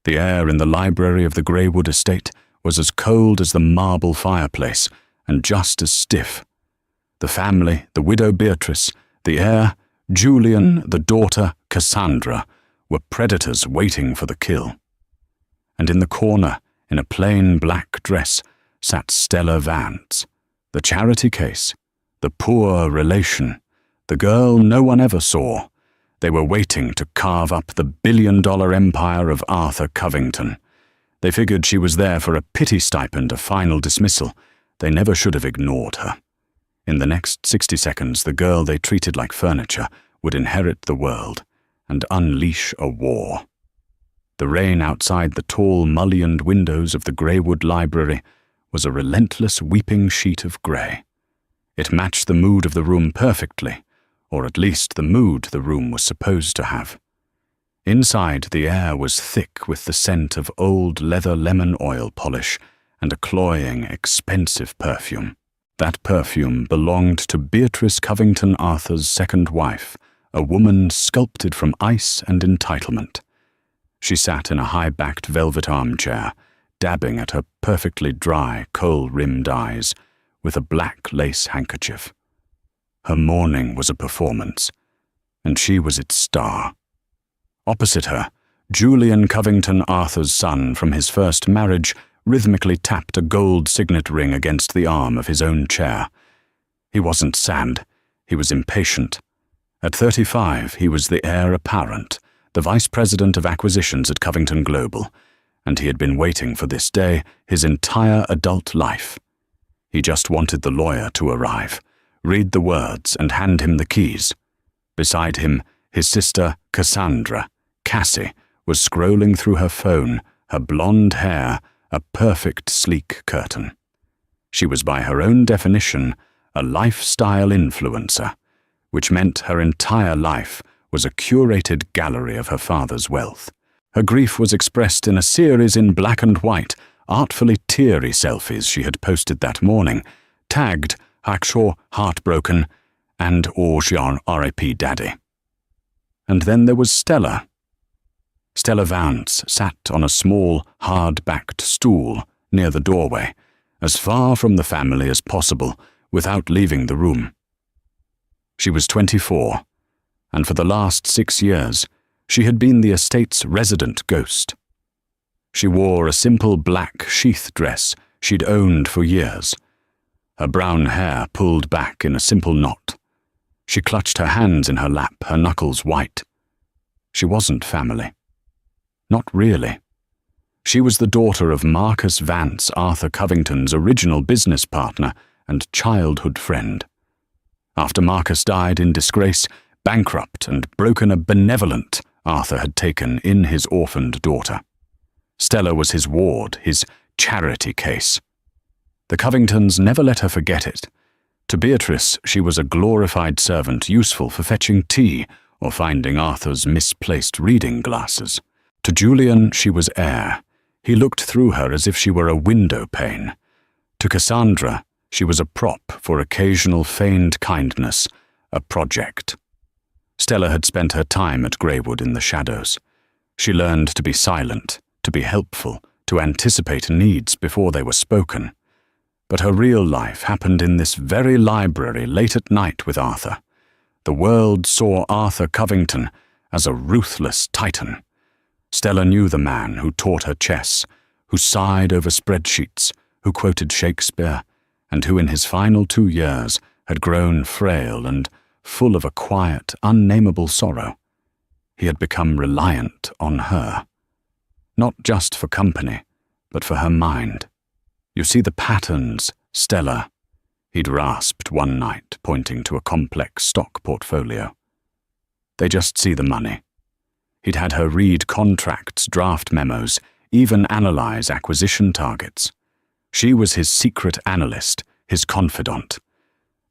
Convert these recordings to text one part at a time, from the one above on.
The air in the library of the Greywood estate was as cold as the marble fireplace, and just as stiff. The family, the widow Beatrice, the heir, Julian, the daughter, Cassandra, were predators waiting for the kill. And in the corner, in a plain black dress, sat Stella Vance, the charity case, the poor relation, the girl no one ever saw. They were waiting to carve up the billion-dollar empire of Arthur Covington. They figured she was there for a pity stipend of final dismissal. They never should have ignored her. In the next 60 seconds, the girl they treated like furniture would inherit the world and unleash a war. The rain outside the tall, mullioned windows of the Greywood Library was a relentless weeping sheet of grey. It matched the mood of the room perfectly, or at least the mood the room was supposed to have. Inside, the air was thick with the scent of old leather lemon oil polish and a cloying, expensive perfume. That perfume belonged to Beatrice Covington Arthur's second wife, a woman sculpted from ice and entitlement. She sat in a high-backed velvet armchair, dabbing at her perfectly dry, kohl-rimmed eyes with a black lace handkerchief. Her mourning was a performance, and she was its star. Opposite her, Julian Covington Arthur's son from his first marriage rhythmically tapped a gold signet ring against the arm of his own chair. He wasn't sad, he was impatient. At 35, he was the heir apparent, the vice president of acquisitions at Covington Global, and he had been waiting for this day his entire adult life. He just wanted the lawyer to arrive, read the words, and hand him the keys. Beside him, his sister Cassandra, Cassie, was scrolling through her phone, her blonde hair a perfect sleek curtain. She was by her own definition a lifestyle influencer, which meant her entire life was a curated gallery of her father's wealth. Her grief was expressed in a series in black and white, artfully teary selfies she had posted that morning, tagged Hackshaw Heartbroken and Orgeon R.I.P. Daddy. And then there was Stella. Stella Vance sat on a small, hard-backed stool near the doorway, as far from the family as possible without leaving the room. She was 24, and for the last 6 years, she had been the estate's resident ghost. She wore a simple black sheath dress she'd owned for years, her brown hair pulled back in a simple knot. She clutched her hands in her lap, her knuckles white. She wasn't family. Not really. She was the daughter of Marcus Vance, Arthur Covington's original business partner and childhood friend. After Marcus died in disgrace, bankrupt and broken a benevolent Arthur had taken in his orphaned daughter. Stella was his ward, his charity case. The Covingtons never let her forget it. To Beatrice, she was a glorified servant useful for fetching tea or finding Arthur's misplaced reading glasses. To Julian, she was air. He looked through her as if she were a window pane. To Cassandra, she was a prop for occasional feigned kindness, a project. Stella had spent her time at Greywood in the shadows. She learned to be silent, to be helpful, to anticipate needs before they were spoken. But her real life happened in this very library late at night with Arthur. The world saw Arthur Covington as a ruthless titan. Stella knew the man who taught her chess, who sighed over spreadsheets, who quoted Shakespeare, and who in his final 2 years had grown frail and full of a quiet, unnameable sorrow. He had become reliant on her. Not just for company, but for her mind. "You see the patterns, Stella," he'd rasped one night, pointing to a complex stock portfolio. "They just see the money." He'd had her read contracts, draft memos, even analyze acquisition targets. She was his secret analyst, his confidant.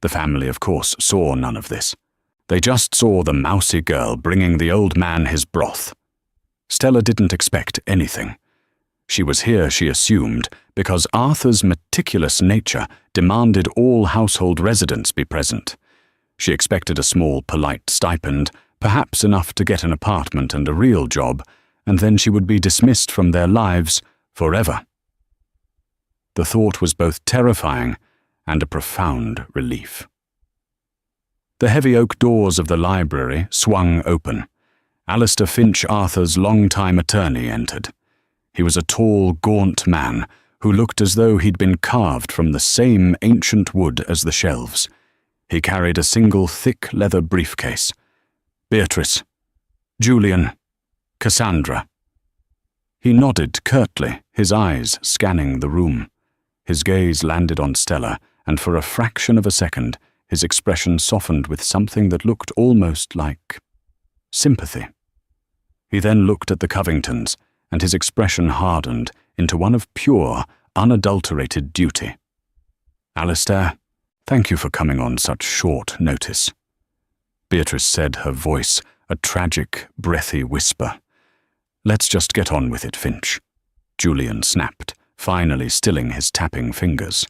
The family, of course, saw none of this. They just saw the mousy girl bringing the old man his broth. Stella didn't expect anything. She was here, she assumed, because Arthur's meticulous nature demanded all household residents be present. She expected a small, polite stipend, perhaps enough to get an apartment and a real job, and then she would be dismissed from their lives forever. The thought was both terrifying and a profound relief. The heavy oak doors of the library swung open. Alistair Finch Arthur's long-time attorney entered. He was a tall, gaunt man who looked as though he'd been carved from the same ancient wood as the shelves. He carried a single thick leather briefcase. Beatrice, Julian, Cassandra. He nodded curtly, his eyes scanning the room. His gaze landed on Stella, and for a fraction of a second, his expression softened with something that looked almost like sympathy. He then looked at the Covingtons, and his expression hardened into one of pure, unadulterated duty. "Alistair, thank you for coming on such short notice," Beatrice said, her voice a tragic, breathy whisper. "Let's just get on with it, Finch," Julian snapped, finally stilling his tapping fingers.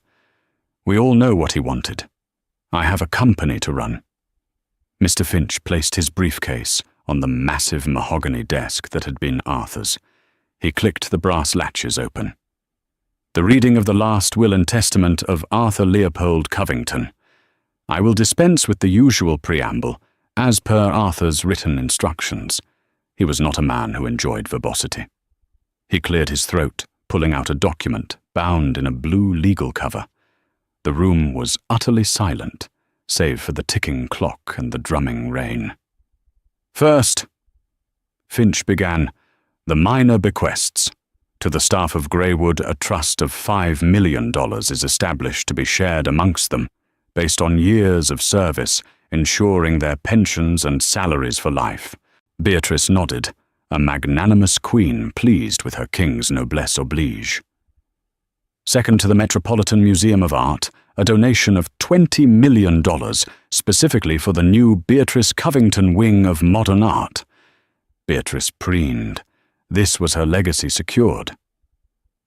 "We all know what he wanted. I have a company to run." Mr. Finch placed his briefcase on the massive mahogany desk that had been Arthur's. He clicked the brass latches open. "The reading of the last will and testament of Arthur Leopold Covington. I will dispense with the usual preamble, as per Arthur's written instructions." He was not a man who enjoyed verbosity. He cleared his throat, pulling out a document bound in a blue legal cover. The room was utterly silent, save for the ticking clock and the drumming rain. "First," Finch began, "the minor bequests. To the staff of Greywood, a trust of $5 million is established to be shared amongst them, based on years of service, ensuring their pensions and salaries for life." Beatrice nodded, a magnanimous queen pleased with her king's noblesse oblige. "Second, to the Metropolitan Museum of Art, a donation of $20 million specifically for the new Beatrice Covington wing of modern art." Beatrice preened. This was her legacy secured.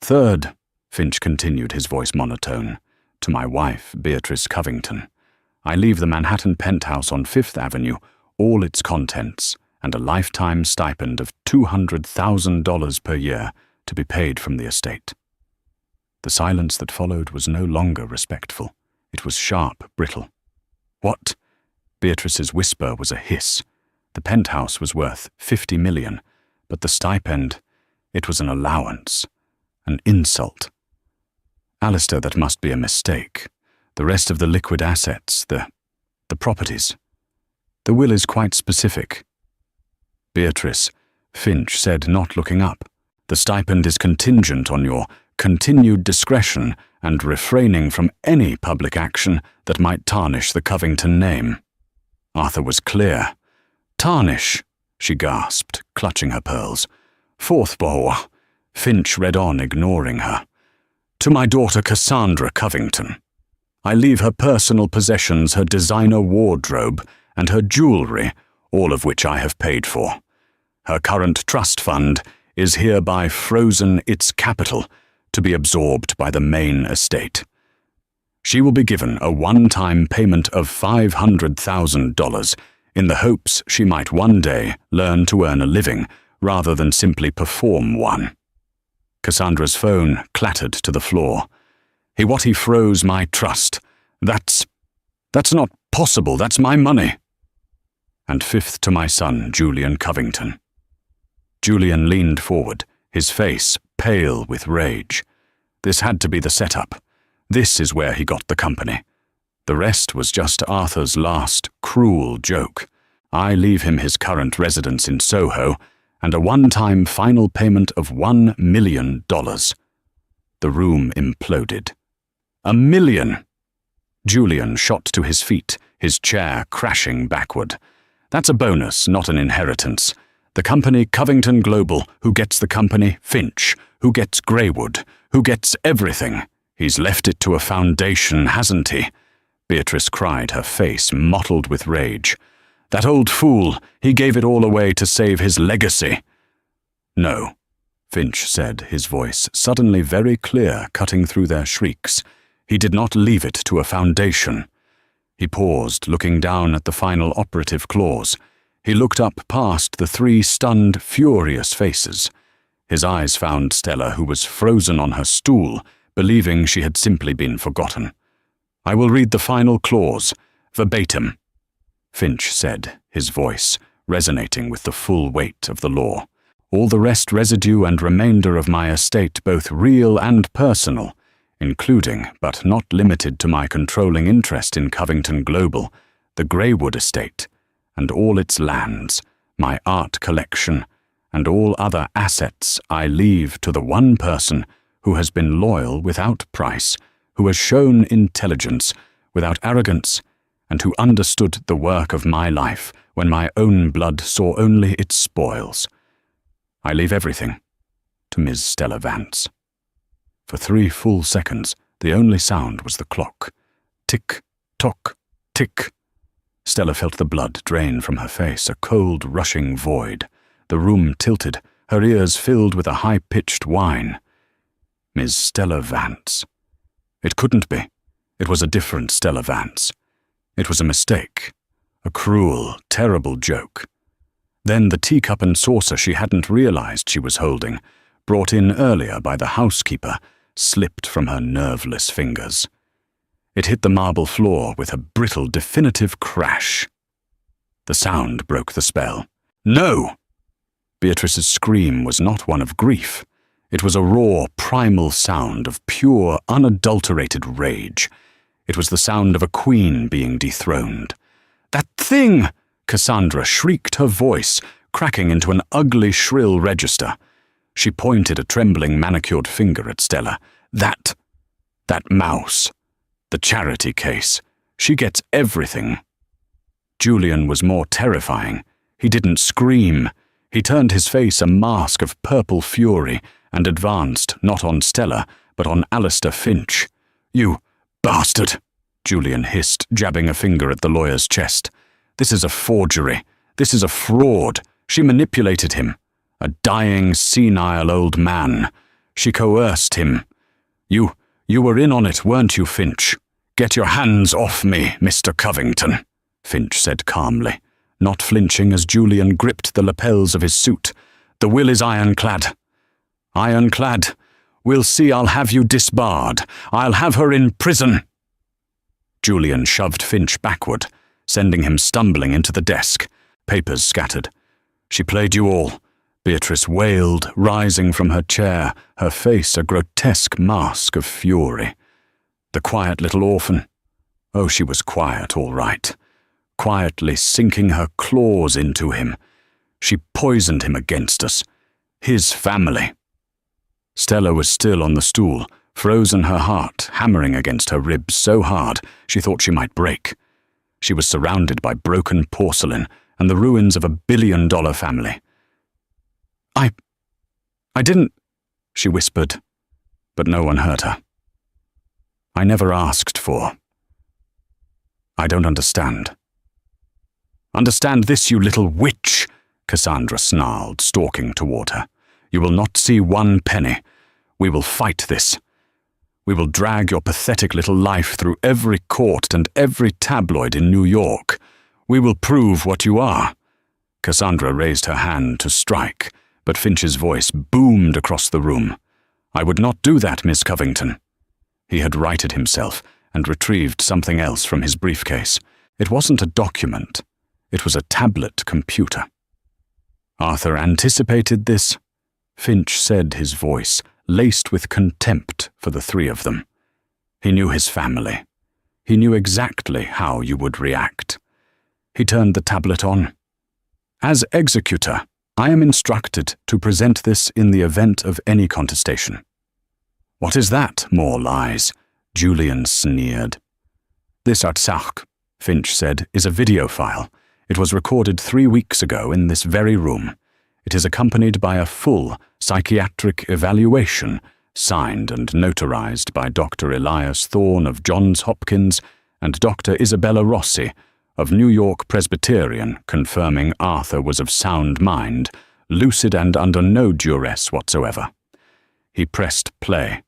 "Third," Finch continued, his voice monotone, "to my wife, Beatrice Covington. I leave the Manhattan penthouse on Fifth Avenue, all its contents, and a lifetime stipend of $200,000 per year to be paid from the estate." The silence that followed was no longer respectful. It was sharp, brittle. "What?" Beatrice's whisper was a hiss. The penthouse was worth $50 million, but the stipend, it was an allowance, an insult. "Alistair, that must be a mistake. The rest of the liquid assets, the properties. The will is quite specific." "Beatrice," Finch said, not looking up, "the stipend is contingent on your continued discretion and refraining from any public action that might tarnish the Covington name." Arthur was clear. "Tarnish," she gasped, clutching her pearls. "Fourth bow," Finch read on, ignoring her. "To my daughter Cassandra Covington. I leave her personal possessions, her designer wardrobe, and her jewelry, all of which I have paid for. Her current trust fund is hereby frozen its capital, to be absorbed by the main estate. She will be given a one-time payment of $500,000 in the hopes she might one day learn to earn a living rather than simply perform one." Cassandra's phone clattered to the floor. He froze my trust. That's not possible. That's my money." "And fifth, to my son, Julian Covington." Julian leaned forward, his face pale with rage. This had to be the setup. This is where he got the company. The rest was just Arthur's last, cruel joke. I leave him his current residence in Soho, and a one-time final payment of $1 million. The room imploded. $1 million! Julian shot to his feet, his chair crashing backward. "That's a bonus, not an inheritance. The company Covington Global, who gets the company Finch, who gets Greywood, who gets everything. He's left it to a foundation, hasn't he?" Beatrice cried, her face mottled with rage. "That old fool, he gave it all away to save his legacy." "No," Finch said, his voice suddenly very clear, cutting through their shrieks. "He did not leave it to a foundation." He paused, looking down at the final operative clause. He looked up past the three stunned, furious faces. His eyes found Stella, who was frozen on her stool, believing she had simply been forgotten. "I will read the final clause, verbatim," Finch said, his voice resonating with the full weight of the law. "All the rest residue and remainder of my estate, both real and personal, including but not limited to my controlling interest in Covington Global, the Greywood estate, and all its lands, my art collection, and all other assets I leave to the one person who has been loyal without price, who has shown intelligence without arrogance, and who understood the work of my life when my own blood saw only its spoils. I leave everything to Ms. Stella Vance." For 3 full seconds, the only sound was the clock. Tick, tock, tick. Stella felt the blood drain from her face, a cold, rushing void. The room tilted, her ears filled with a high-pitched whine. Ms. Stella Vance. It couldn't be. It was a different Stella Vance. It was a mistake. A cruel, terrible joke. Then the teacup and saucer she hadn't realized she was holding, brought in earlier by the housekeeper, slipped from her nerveless fingers. It hit the marble floor with a brittle, definitive crash. The sound broke the spell. "No!" Beatrice's scream was not one of grief. It was a raw, primal sound of pure, unadulterated rage. It was the sound of a queen being dethroned. "That thing!" Cassandra shrieked, her voice cracking into an ugly, shrill register. She pointed a trembling, manicured finger at Stella. That mouse. The charity case. She gets everything." Julian was more terrifying. He didn't scream. He turned his face a mask of purple fury and advanced, not on Stella, but on Alistair Finch. "You bastard!" Julian hissed, jabbing a finger at the lawyer's chest. "This is a forgery. This is a fraud. She manipulated him. A dying, senile old man. She coerced him. You were in on it, weren't you, Finch? Get your hands off me, Mr. Covington," Finch said calmly, not flinching as Julian gripped the lapels of his suit. "The will is ironclad." "Ironclad? We'll see. I'll have you disbarred. I'll have her in prison." Julian shoved Finch backward, sending him stumbling into the desk. Papers scattered. "She played you all," Beatrice wailed, rising from her chair, her face a grotesque mask of fury. The quiet little orphan. Oh, she was quiet, all right. Quietly sinking her claws into him. She poisoned him against us. His family. Stella was still on the stool, frozen, her heart hammering against her ribs so hard she thought she might break. She was surrounded by broken porcelain and the ruins of a billion-dollar family. I didn't," she whispered, but no one heard her. "I never asked for. I don't understand." "Understand this, you little witch," Cassandra snarled, stalking toward her. "You will not see one penny. We will fight this. We will drag your pathetic little life through every court and every tabloid in New York. We will prove what you are." Cassandra raised her hand to strike, but Finch's voice boomed across the room. "I would not do that, Miss Covington." He had righted himself and retrieved something else from his briefcase. It wasn't a document. It was a tablet computer. "Arthur anticipated this," Finch said, his voice laced with contempt for the three of them. "He knew his family. He knew exactly how you would react." He turned the tablet on. "As executor, I am instructed to present this in the event of any contestation." "What is that? More lies," Julian sneered. "This Artsakh," Finch said, "is a video file. It was recorded 3 weeks ago in this very room. It is accompanied by a full psychiatric evaluation, signed and notarized by Dr. Elias Thorne of Johns Hopkins and Dr. Isabella Rossi of New York Presbyterian, confirming Arthur was of sound mind, lucid and under no duress whatsoever. He pressed play.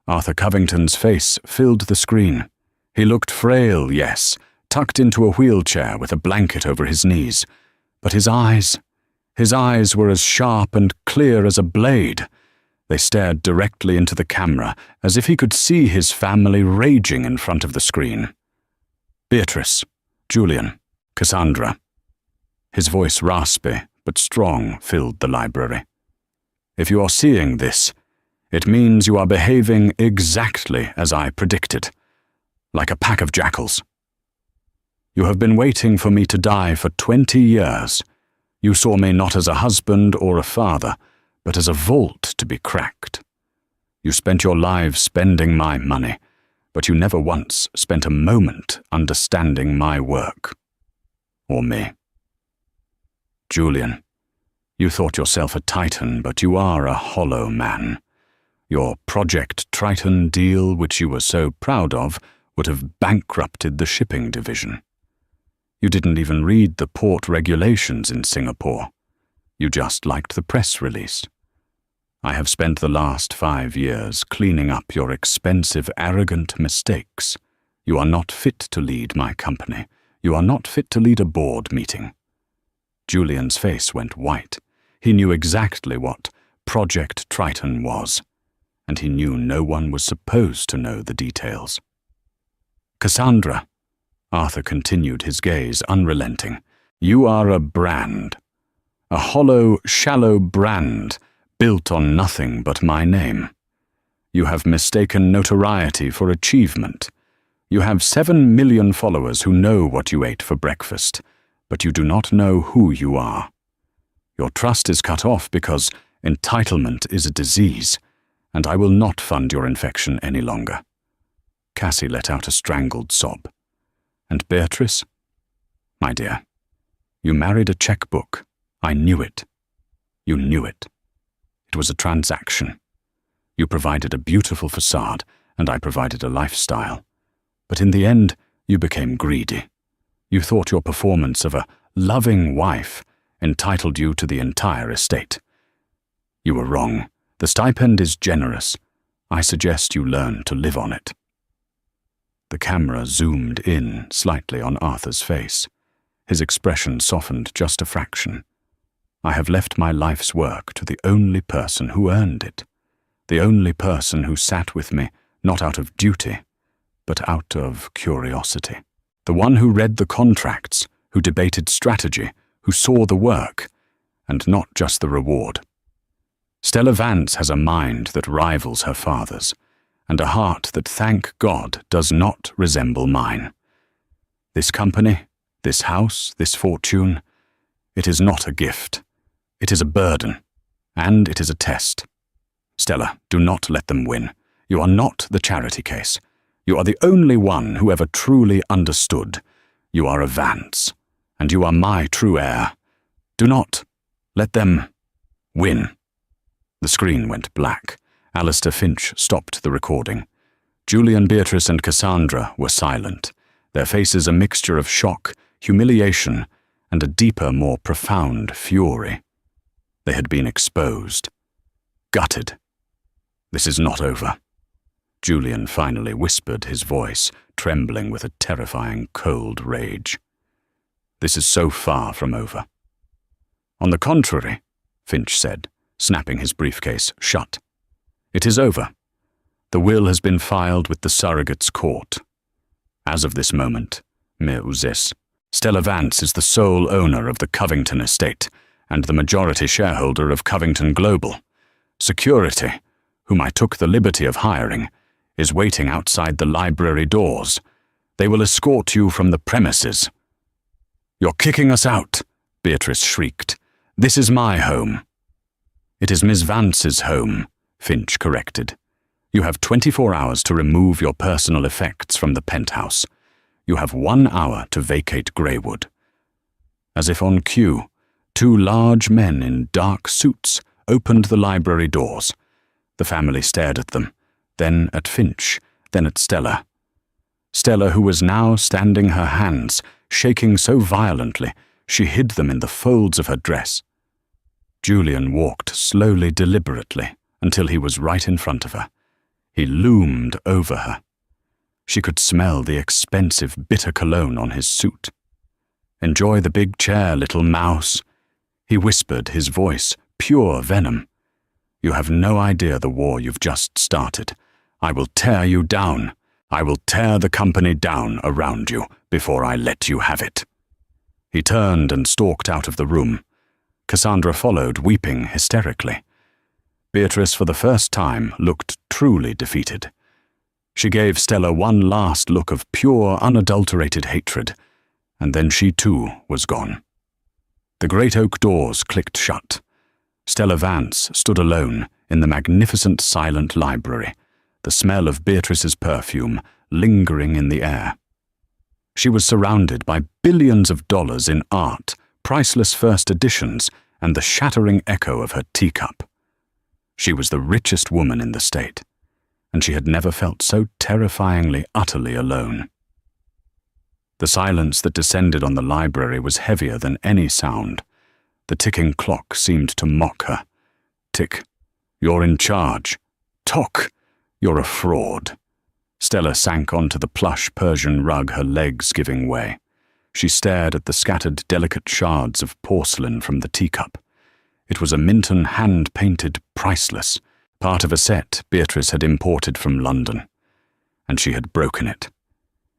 Arthur Covington's face filled the screen. He looked frail, yes, tucked into a wheelchair with a blanket over his knees. But his eyes were as sharp and clear as a blade. They stared directly into the camera, as if he could see his family raging in front of the screen. Beatrice, Julian, Cassandra. His voice, raspy but strong, filled the library. If you are seeing this, it means you are behaving exactly as I predicted, like a pack of jackals. You have been waiting for me to die for 20 years. You saw me not as a husband or a father, but as a vault to be cracked. You spent your lives spending my money, but you never once spent a moment understanding my work. Or me. Julian, you thought yourself a titan, but you are a hollow man. Your Project Triton deal, which you were so proud of, would have bankrupted the shipping division. You didn't even read the port regulations in Singapore. You just liked the press release. I have spent the last 5 years cleaning up your expensive, arrogant mistakes. You are not fit to lead my company. You are not fit to lead a board meeting. Julian's face went white. He knew exactly what Project Triton was, and he knew no one was supposed to know the details. Cassandra, Arthur continued, his gaze unrelenting, you are a brand. A hollow, shallow brand built on nothing but my name. You have mistaken notoriety for achievement. You have 7 million followers who know what you ate for breakfast, but you do not know who you are. Your trust is cut off because entitlement is a disease, and I will not fund your infection any longer. Cassie let out a strangled sob. And Beatrice? My dear, you married a checkbook. I knew it. You knew it. It was a transaction. You provided a beautiful facade, and I provided a lifestyle. But in the end, you became greedy. You thought your performance of a loving wife entitled you to the entire estate. You were wrong. The stipend is generous. I suggest you learn to live on it. The camera zoomed in slightly on Arthur's face. His expression softened just a fraction. I have left my life's work to the only person who earned it. The only person who sat with me, not out of duty, but out of curiosity. The one who read the contracts, who debated strategy, who saw the work, and not just the reward. Stella Vance has a mind that rivals her father's, and a heart that, thank God, does not resemble mine. This company, this house, this fortune, it is not a gift. It is a burden, and it is a test. Stella, do not let them win. You are not the charity case. You are the only one who ever truly understood. You are a Vance, and you are my true heir. Do not let them win. The screen went black. Alistair Finch stopped the recording. Julian, Beatrice, and Cassandra were silent, their faces a mixture of shock, humiliation, and a deeper, more profound fury. They had been exposed. Gutted. This is not over. Julian finally whispered, his voice trembling with a terrifying cold rage. This is so far from over. On the contrary, Finch said, snapping his briefcase shut. It is over. The will has been filed with the surrogate's court. As of this moment, Stella Vance is the sole owner of the Covington estate and the majority shareholder of Covington Global. Security, whom I took the liberty of hiring, is waiting outside the library doors. They will escort you from the premises. You're kicking us out, Beatrice shrieked. This is my home. It is Miss Vance's home, Finch corrected. You have 24 hours to remove your personal effects from the penthouse. You have 1 hour to vacate Greywood. As if on cue, 2 large men in dark suits opened the library doors. The family stared at them, then at Finch, then at Stella. Stella, who was now standing her hands, shaking so violently, she hid them in the folds of her dress. Julian walked slowly, deliberately, until he was right in front of her. He loomed over her. She could smell the expensive, bitter cologne on his suit. Enjoy the big chair, little mouse. He whispered, his voice pure venom. You have no idea the war you've just started. I will tear you down. I will tear the company down around you before I let you have it. He turned and stalked out of the room. Cassandra followed, weeping hysterically. Beatrice, for the first time, looked truly defeated. She gave Stella one last look of pure, unadulterated hatred, and then she too was gone. The great oak doors clicked shut. Stella Vance stood alone in the magnificent silent library, the smell of Beatrice's perfume lingering in the air. She was surrounded by billions of dollars in art, priceless first editions, and the shattering echo of her teacup. She was the richest woman in the state, and she had never felt so terrifyingly, utterly alone. The silence that descended on the library was heavier than any sound. The ticking clock seemed to mock her. Tick, you're in charge. Tock, you're a fraud. Stella sank onto the plush Persian rug, her legs giving way. She stared at the scattered delicate shards of porcelain from the teacup. It was a Minton hand-painted priceless, part of a set Beatrice had imported from London, and she had broken it.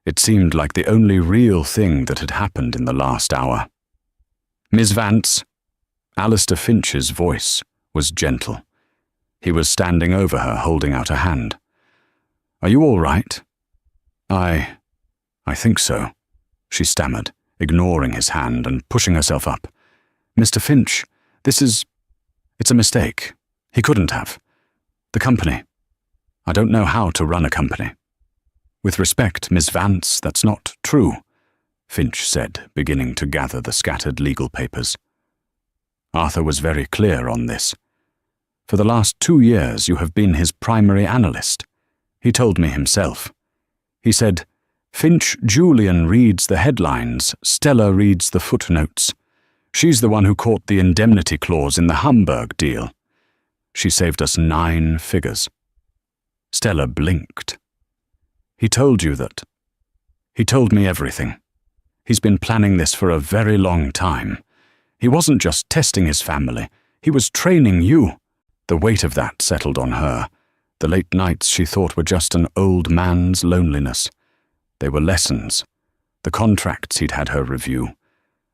It seemed like the only real thing that had happened in the last hour. Miss Vance. Alistair Finch's voice was gentle. He was standing over her, holding out a hand. Are you all right? I think so, she stammered, ignoring his hand and pushing herself up. Mr. Finch, it's a mistake. He couldn't have. The company. I don't know how to run a company. With respect, Miss Vance, that's not true, Finch said, beginning to gather the scattered legal papers. Arthur was very clear on this. For the last 2 years you have been his primary analyst. He told me himself. He said, Finch Julian reads the headlines, Stella reads the footnotes. She's the one who caught the indemnity clause in the Hamburg deal. She saved us 9 figures. Stella blinked. He told you that. He told me everything. He's been planning this for a very long time. He wasn't just testing his family. He was training you. The weight of that settled on her. The late nights she thought were just an old man's loneliness. They were lessons. The contracts he'd had her review.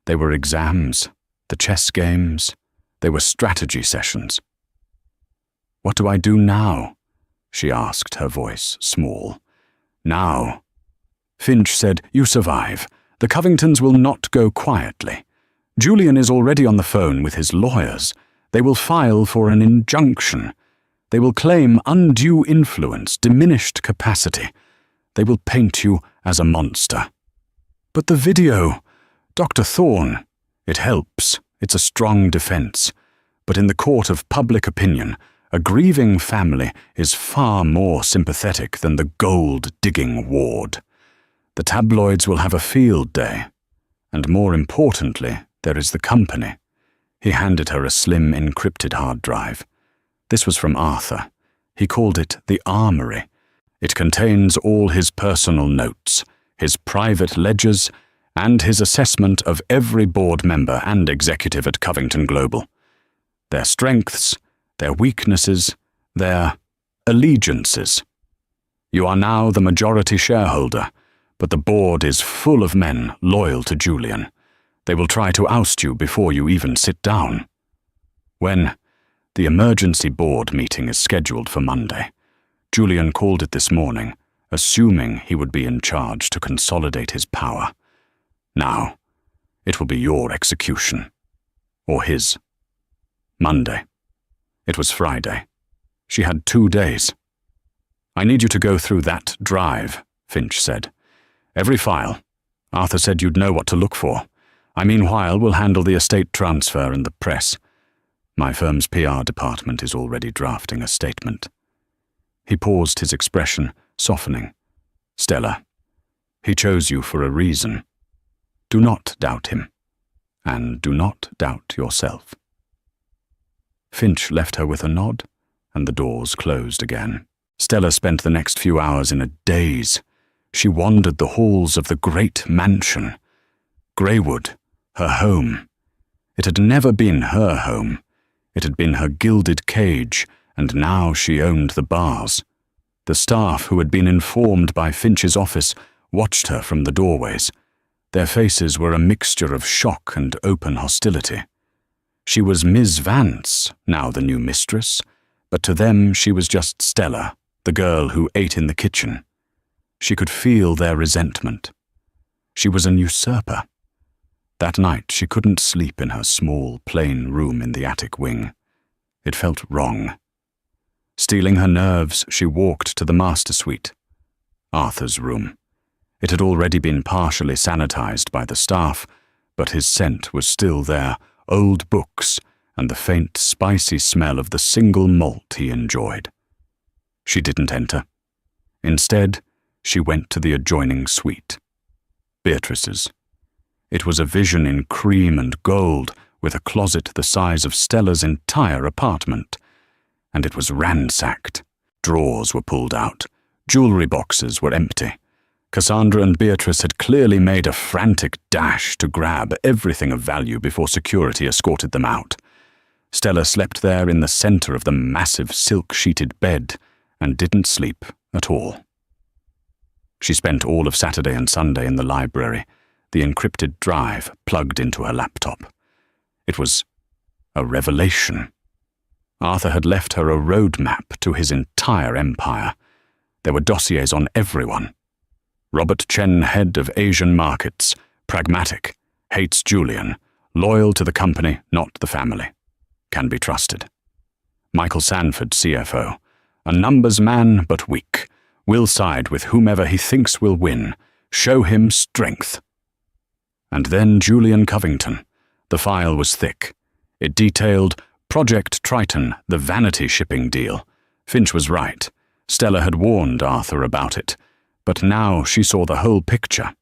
They were exams, the chess games. They were strategy sessions. What do I do now? She asked, her voice small. Now. Finch said, you survive. The Covingtons will not go quietly. Julian is already on the phone with his lawyers. They will file for an injunction. They will claim undue influence, diminished capacity. They will paint you as a monster. But the video, Dr. Thorne, it helps. It's a strong defense. But in the court of public opinion, a grieving family is far more sympathetic than the gold-digging ward. The tabloids will have a field day. And more importantly, there is the company. He handed her a slim, encrypted hard drive. This was from Arthur. He called it the Armory. It contains all his personal notes, his private ledgers, and his assessment of every board member and executive at Covington Global. Their strengths, their weaknesses, their allegiances. You are now the majority shareholder, but the board is full of men loyal to Julian. They will try to oust you before you even sit down. When the emergency board meeting is scheduled for Monday, Julian called it this morning, assuming he would be in charge to consolidate his power. Now, it will be your execution. Or his. Monday. It was Friday. She had 2 days. I need you to go through that drive, Finch said. Every file. Arthur said you'd know what to look for. I meanwhile will handle the estate transfer and the press. My firm's PR department is already drafting a statement. He paused, his expression softening. Stella, he chose you for a reason. Do not doubt him, and do not doubt yourself. Finch left her with a nod, and the doors closed again. Stella spent the next few hours in a daze. She wandered the halls of the great mansion. Greywood her home. It had never been her home. It had been her gilded cage, and now she owned the bars. The staff who had been informed by Finch's office watched her from the doorways. Their faces were a mixture of shock and open hostility. She was Ms. Vance, now the new mistress, but to them she was just Stella, the girl who ate in the kitchen. She could feel their resentment. She was an usurper. That night she couldn't sleep in her small, plain room in the attic wing. It felt wrong. Steeling her nerves, she walked to the master suite, Arthur's room. It had already been partially sanitized by the staff, but his scent was still there, old books, and the faint, spicy smell of the single malt he enjoyed. She didn't enter. Instead, she went to the adjoining suite, Beatrice's. It was a vision in cream and gold, with a closet the size of Stella's entire apartment. And it was ransacked. Drawers were pulled out. Jewelry boxes were empty. Cassandra and Beatrice had clearly made a frantic dash to grab everything of value before security escorted them out. Stella slept there in the center of the massive silk-sheeted bed and didn't sleep at all. She spent all of Saturday and Sunday in the library, the encrypted drive plugged into her laptop. It was a revelation. Arthur had left her a roadmap to his entire empire. There were dossiers on everyone. Robert Chen, head of Asian markets, pragmatic, hates Julian, loyal to the company, not the family. Can be trusted. Michael Sanford, CFO, a numbers man but weak, will side with whomever he thinks will win, show him strength. And then Julian Covington. The file was thick. It detailed Project Triton, the vanity shipping deal. Finch was right. Stella had warned Arthur about it, but now she saw the whole picture.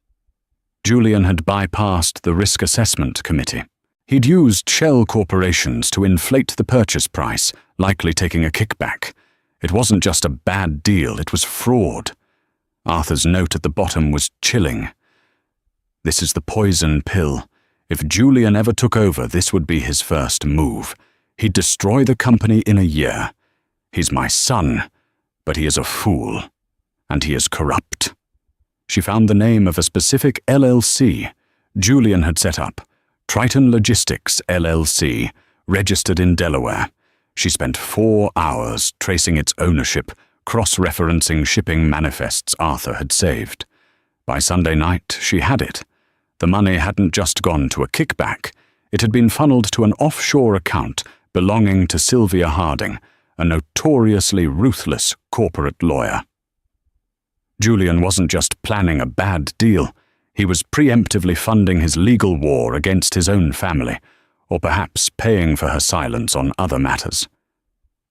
Julian had bypassed the risk assessment committee. He'd used shell corporations to inflate the purchase price, likely taking a kickback. It wasn't just a bad deal, it was fraud. Arthur's note at the bottom was chilling. This is the poison pill. If Julian ever took over, this would be his first move. He'd destroy the company in a year. He's my son, but he is a fool, and he is corrupt. She found the name of a specific LLC Julian had set up, Triton Logistics LLC, registered in Delaware. She spent 4 hours tracing its ownership, cross-referencing shipping manifests Arthur had saved. By Sunday night, she had it. The money hadn't just gone to a kickback. It had been funneled to an offshore account belonging to Sylvia Harding, a notoriously ruthless corporate lawyer. Julian wasn't just planning a bad deal. He was preemptively funding his legal war against his own family, or perhaps paying for her silence on other matters.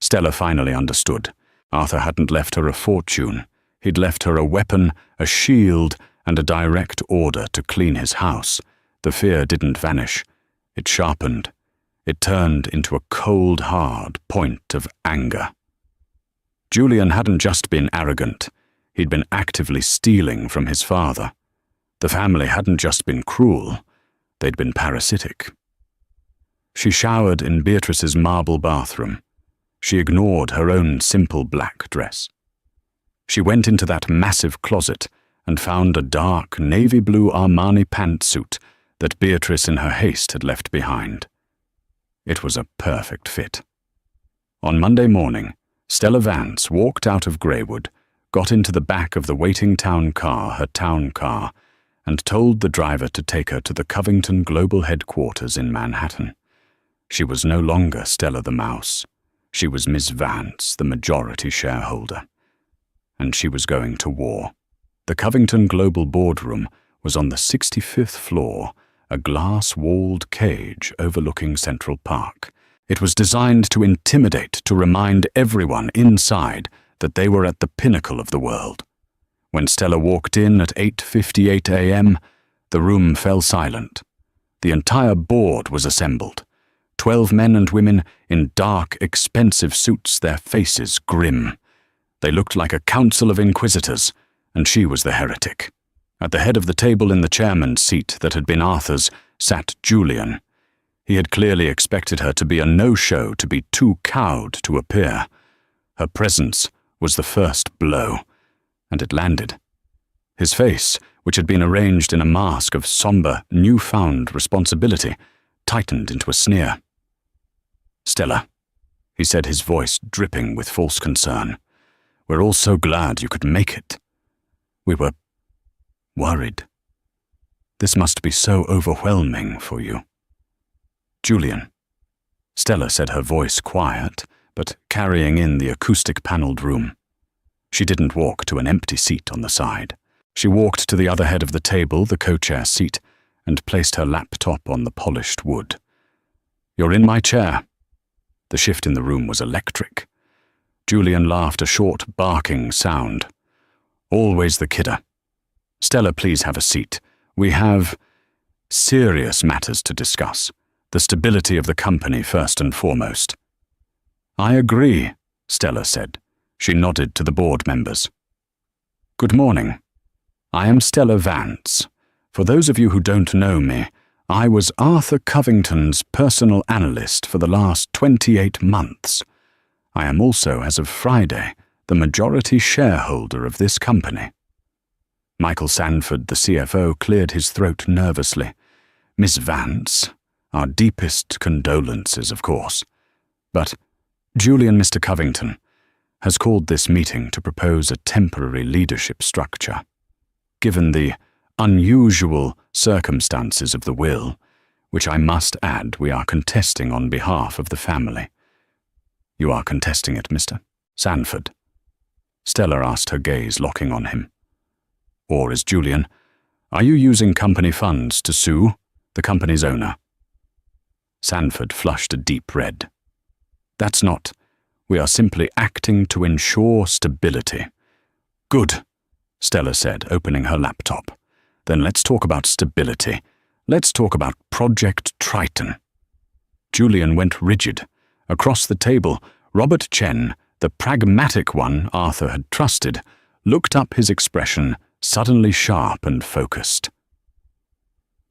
Stella finally understood. Arthur hadn't left her a fortune. He'd left her a weapon, a shield, and a direct order to clean his house. The fear didn't vanish. It sharpened. It turned into a cold, hard point of anger. Julian hadn't just been arrogant. He'd been actively stealing from his father. The family hadn't just been cruel. They'd been parasitic. She showered in Beatrice's marble bathroom. She ignored her own simple black dress. She went into that massive closet and found a dark navy blue Armani pantsuit that Beatrice in her haste had left behind. It was a perfect fit. On Monday morning, Stella Vance walked out of Greywood, got into the back of the waiting town car, her town car, and told the driver to take her to the Covington Global Headquarters in Manhattan. She was no longer Stella the Mouse. She was Miss Vance, the majority shareholder. And she was going to war. The Covington Global Boardroom was on the 65th floor, a glass-walled cage overlooking Central Park. It was designed to intimidate, to remind everyone inside that they were at the pinnacle of the world. When Stella walked in at 8:58 a.m., the room fell silent. The entire board was assembled. 12 men and women in dark, expensive suits, their faces grim. They looked like a council of inquisitors, and she was the heretic. At the head of the table in the chairman's seat that had been Arthur's, sat Julian. He had clearly expected her to be a no-show, to be too cowed to appear. Her presence was the first blow, and it landed. His face, which had been arranged in a mask of somber, newfound responsibility, tightened into a sneer. "Stella," he said, his voice dripping with false concern, "we're all so glad you could make it. We were worried. This must be so overwhelming for you." "Julian," Stella said, her voice quiet, but carrying in the acoustic-panelled room. She didn't walk to an empty seat on the side. She walked to the other head of the table, the co-chair seat, and placed her laptop on the polished wood. "You're in my chair." The shift in the room was electric. Julian laughed, a short, barking sound. "Always the kidder. Stella, please have a seat. We have serious matters to discuss. The stability of the company first and foremost." "I agree," Stella said. She nodded to the board members. "Good morning. I am Stella Vance. For those of you who don't know me, I was Arthur Covington's personal analyst for the last 28 months. I am also, as of Friday, the majority shareholder of this company." Michael Sanford, the CFO, cleared his throat nervously. "Miss Vance, our deepest condolences, of course. But Julian, Mr. Covington, has called this meeting to propose a temporary leadership structure. Given the unusual circumstances of the will, which I must add we are contesting on behalf of the family." "You are contesting it, Mr. Sanford?" Stella asked, her gaze locking on him. "Or is Julian, are you using company funds to sue the company's owner?" Sanford flushed a deep red. "That's not. We are simply acting to ensure stability." "Good," Stella said, opening her laptop. "Then let's talk about stability. Let's talk about Project Triton." Julian went rigid. Across the table, Robert Chen, the pragmatic one Arthur had trusted, looked up, his expression suddenly sharp and focused.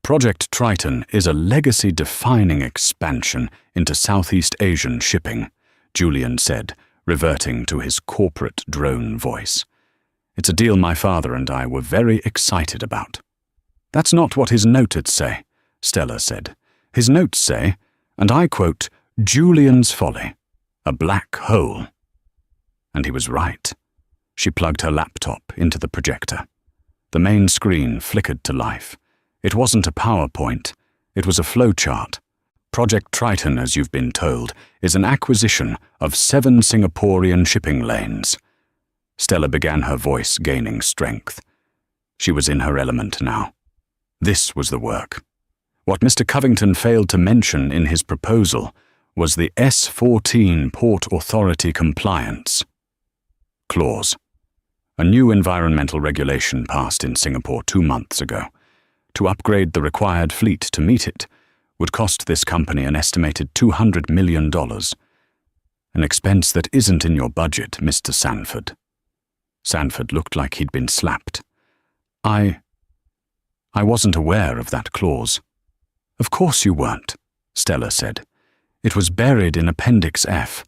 Project Triton is a legacy-defining expansion into Southeast Asian shipping, Julian said, reverting to his corporate drone voice. "It's a deal my father and I were very excited about." "That's not what his notes say," Stella said. "His notes say, and I quote, 'Julian's folly, a black hole.'" And he was right. She plugged her laptop into the projector. The main screen flickered to life. It wasn't a PowerPoint. It was a flowchart. Project Triton, as you've been told, is an acquisition of 7 Singaporean shipping lanes. Stella began, her voice gaining strength. She was in her element now. This was the work. What Mr. Covington failed to mention in his proposal was the S14 Port Authority Compliance Clause. A new environmental regulation passed in Singapore 2 months ago. To upgrade the required fleet to meet it would cost this company an estimated $200 million. An expense that isn't in your budget, Mr. Sanford. Sanford looked like he'd been slapped. I wasn't aware of that clause." "Of course you weren't," Stella said. "It was buried in Appendix F.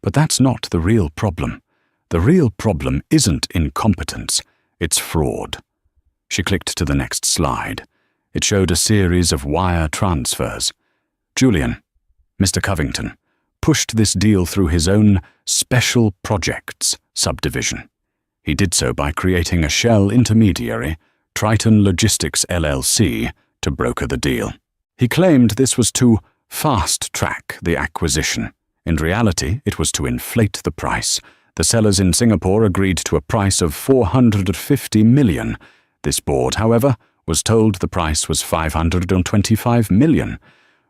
But that's not the real problem. The real problem isn't incompetence, it's fraud." She clicked to the next slide. It showed a series of wire transfers. Julian, Mr. Covington, pushed this deal through his own Special Projects subdivision. He did so by creating a shell intermediary, Triton Logistics LLC, to broker the deal. He claimed this was to fast-track the acquisition. In reality, it was to inflate the price. The sellers in Singapore agreed to a price of $450 million. This board, however, was told the price was $525 million.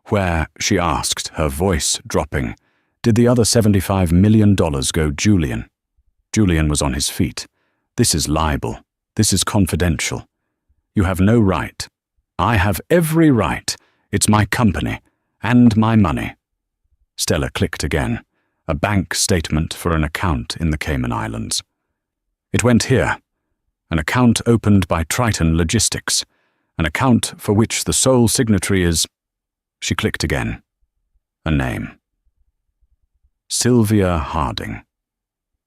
Where, she asked, her voice dropping, did the other $75 million go, Julian? Julian was on his feet. "This is libel. This is confidential. You have no right. I have every right. It's my company, and my money." Stella clicked again. A bank statement for an account in the Cayman Islands. "It went here. An account opened by Triton Logistics. An account for which the sole signatory is—" She clicked again. A name. Sylvia Harding.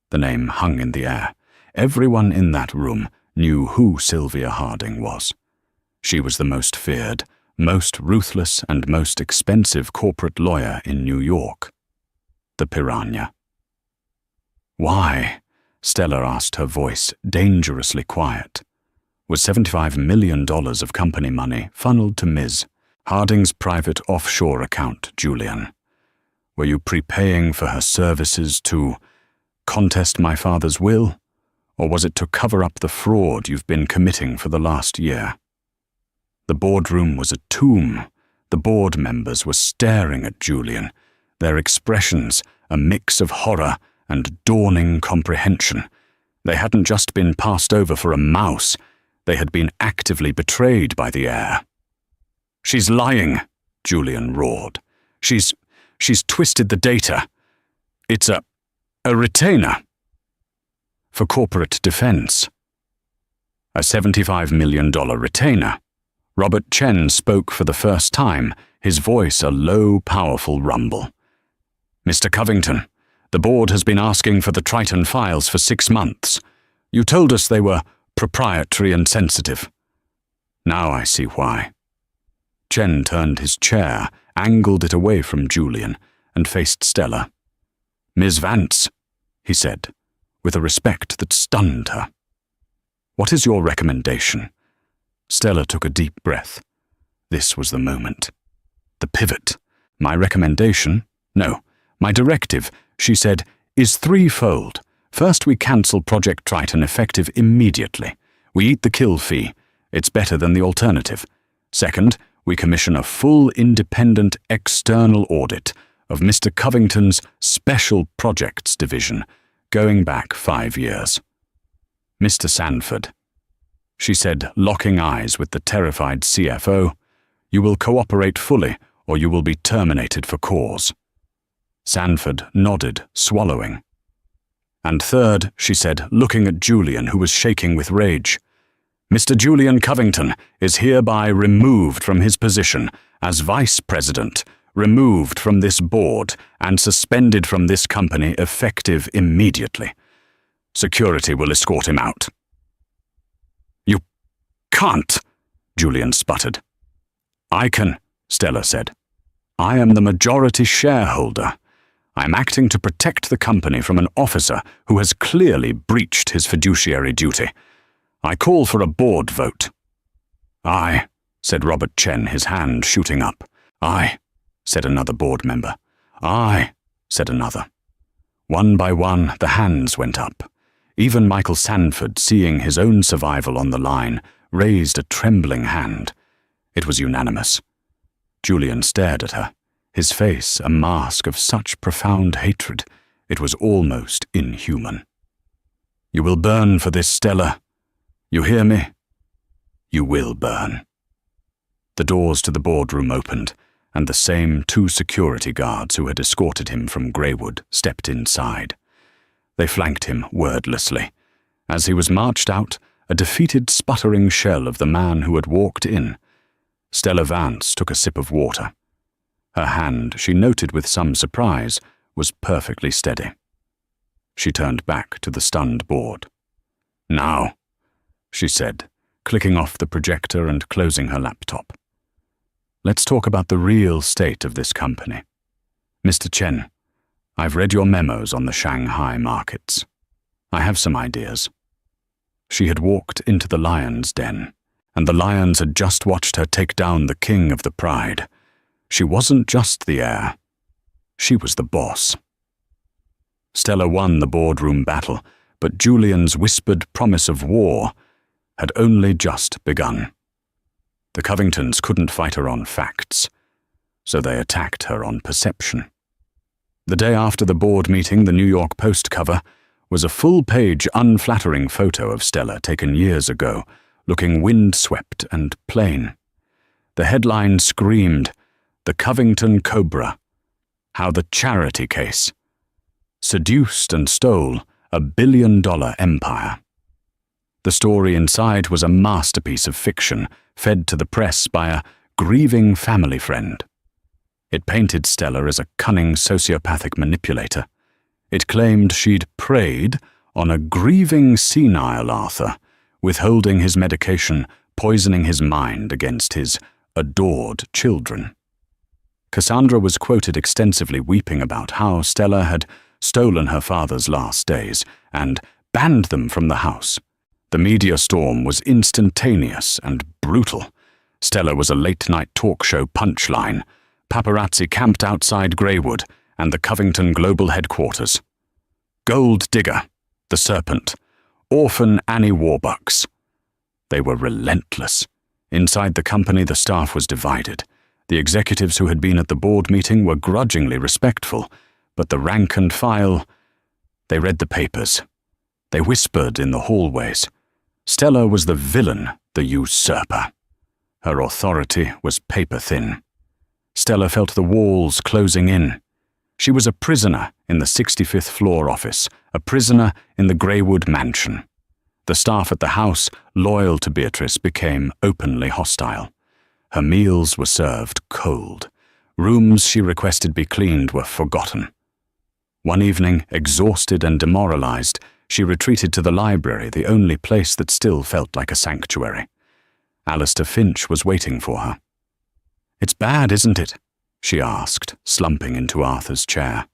The name hung in the air. Everyone in that room knew who Sylvia Harding was. She was the most feared, most ruthless, and most expensive corporate lawyer in New York. The Piranha. "Why?" Stella asked, her voice dangerously quiet. Was $75 million of company money funneled to Ms. Harding's private offshore account, Julian? Were you prepaying for her services to contest my father's will, or was it to cover up the fraud you've been committing for the last year? The boardroom was a tomb. The board members were staring at Julian, their expressions a mix of horror and dawning comprehension. They hadn't just been passed over for a mouse, they had been actively betrayed by the heir. "She's lying," Julian roared. She's twisted the data. It's a retainer. For corporate defense. A $75 million retainer. Robert Chen spoke for the first time, his voice a low, powerful rumble. "Mr. Covington, the board has been asking for the Triton files for 6 months. You told us they were proprietary and sensitive. Now I see why." Chen turned his chair, angled it away from Julian, and faced Stella. "Ms. Vance," he said, with a respect that stunned her. "What is your recommendation?" Stella took a deep breath. This was the moment. The pivot. "My recommendation? No, my directive," she said, "is threefold. First, we cancel Project Triton effective immediately. We eat the kill fee. It's better than the alternative. Second, we commission a full independent external audit of Mr. Covington's Special Projects Division, going back 5 years. Mr. Sanford," she said, locking eyes with the terrified CFO, "you will cooperate fully or you will be terminated for cause." Sanford nodded, swallowing. "And third," she said, looking at Julian, who was shaking with rage, "Mr. Julian Covington is hereby removed from his position as Vice President, removed from this board, and suspended from this company effective immediately. Security will escort him out." "You can't," Julian sputtered. "I can," Stella said. "I am the majority shareholder. I'm acting to protect the company from an officer who has clearly breached his fiduciary duty. I call for a board vote." "Aye," said Robert Chen, his hand shooting up. "Aye," said another board member. "Aye," said another. One by one, the hands went up. Even Michael Sanford, seeing his own survival on the line, raised a trembling hand. It was unanimous. Julian stared at her, his face a mask of such profound hatred, it was almost inhuman. "You will burn for this, Stella. You hear me? You will burn." The doors to the boardroom opened, and the same 2 security guards who had escorted him from Greywood stepped inside. They flanked him wordlessly. As he was marched out, a defeated, sputtering shell of the man who had walked in. Stella Vance took a sip of water. Her hand, she noted with some surprise, was perfectly steady. She turned back to the stunned board. "Now," she said, clicking off the projector and closing her laptop. "Let's talk about the real state of this company. Mr. Chen, I've read your memos on the Shanghai markets. I have some ideas." She had walked into the lion's den, and the lions had just watched her take down the king of the pride. She wasn't just the heir. She was the boss. Stella won the boardroom battle, but Julian's whispered promise of war had only just begun. The Covingtons couldn't fight her on facts, so they attacked her on perception. The day after the board meeting, the New York Post cover was a full-page, unflattering photo of Stella taken years ago, looking windswept and plain. The headline screamed, "The Covington Cobra. How the Charity Case Seduced and Stole a $1 billion empire." The story inside was a masterpiece of fiction, fed to the press by a grieving family friend. It painted Stella as a cunning sociopathic manipulator. It claimed she'd preyed on a grieving senile Arthur, withholding his medication, poisoning his mind against his adored children. Cassandra was quoted extensively weeping about how Stella had stolen her father's last days and banned them from the house. The media storm was instantaneous and brutal. Stella was a late-night talk show punchline. Paparazzi camped outside Greywood and the Covington Global headquarters. Gold Digger, the Serpent, Orphan Annie Warbucks. They were relentless. Inside the company, the staff was divided. The executives who had been at the board meeting were grudgingly respectful, but the rank and file, they read the papers. They whispered in the hallways. Stella was the villain, the usurper. Her authority was paper-thin. Stella felt the walls closing in. She was a prisoner in the 65th floor office, a prisoner in the Greywood mansion. The staff at the house, loyal to Beatrice, became openly hostile. Her meals were served cold. Rooms she requested be cleaned were forgotten. One evening, exhausted and demoralized, she retreated to the library, the only place that still felt like a sanctuary. Alistair Finch was waiting for her. "It's bad, isn't it?" she asked, slumping into Arthur's chair.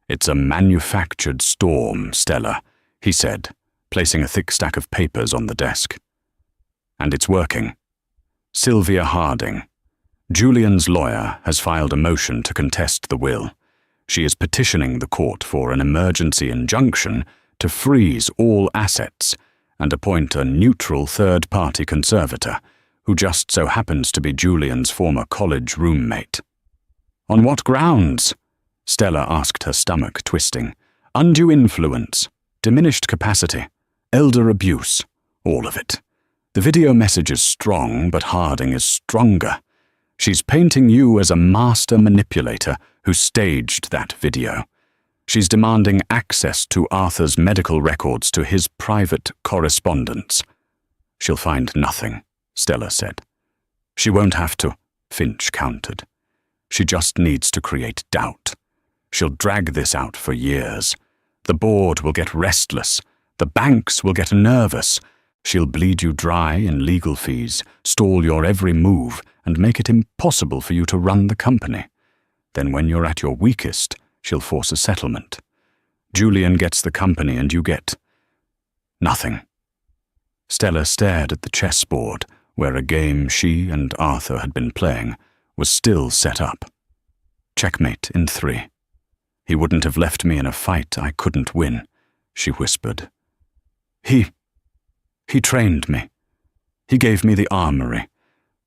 "It's a manufactured storm, Stella," he said, placing a thick stack of papers on the desk. "And it's working. Sylvia Harding. Julian's lawyer has filed a motion to contest the will. She is petitioning the court for an emergency injunction to freeze all assets and appoint a neutral third-party conservator, who just so happens to be Julian's former college roommate." "On what grounds?" Stella asked, her stomach twisting. "Undue influence, diminished capacity, elder abuse, all of it. The video message is strong, but Harding is stronger. She's painting you as a master manipulator who staged that video. She's demanding access to Arthur's medical records, to his private correspondence." "She'll find nothing," Stella said. "She won't have to," Finch countered. "She just needs to create doubt. She'll drag this out for years. The board will get restless. The banks will get nervous. She'll bleed you dry in legal fees, stall your every move, and make it impossible for you to run the company. Then when you're at your weakest, she'll force a settlement. Julian gets the company and you get nothing." Stella stared at the chessboard, where a game she and Arthur had been playing was still set up. "Checkmate in 3. He wouldn't have left me in a fight I couldn't win," she whispered. He trained me. He gave me the armory,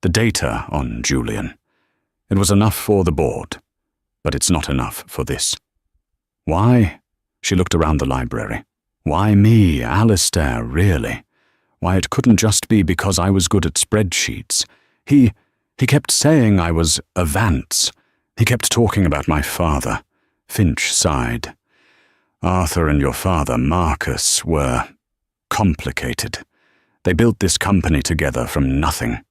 the data on Julian. It was enough for the board, but it's not enough for this." "Why?" She looked around the library. "Why me, Alistair, really? Why, it couldn't just be because I was good at spreadsheets. He kept saying I was a Vance. He kept talking about my father." Finch sighed. "Arthur and your father, Marcus, were complicated. They built this company together from nothing.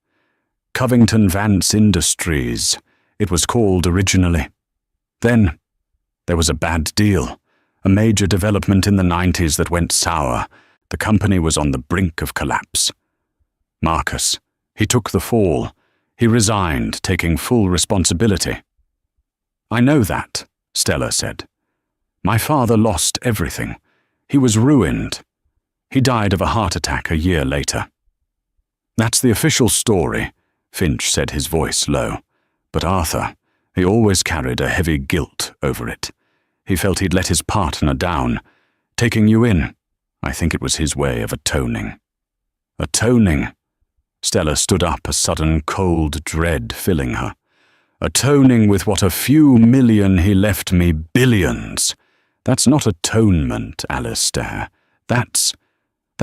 Covington Vance Industries, it was called originally. Then there was a bad deal, a major development in the 90s that went sour. The company was on the brink of collapse. Marcus, he took the fall. He resigned, taking full responsibility." "I know that," Stella said. "My father lost everything. He was ruined. He died of a heart attack a year later." "That's the official story," Finch said, his voice low. "But Arthur, he always carried a heavy guilt over it. He felt he'd let his partner down. Taking you in, I think it was his way of atoning." "Atoning?" Stella stood up, a sudden cold dread filling her. "Atoning with what a few million he left me billions. That's not atonement, Alistair. That's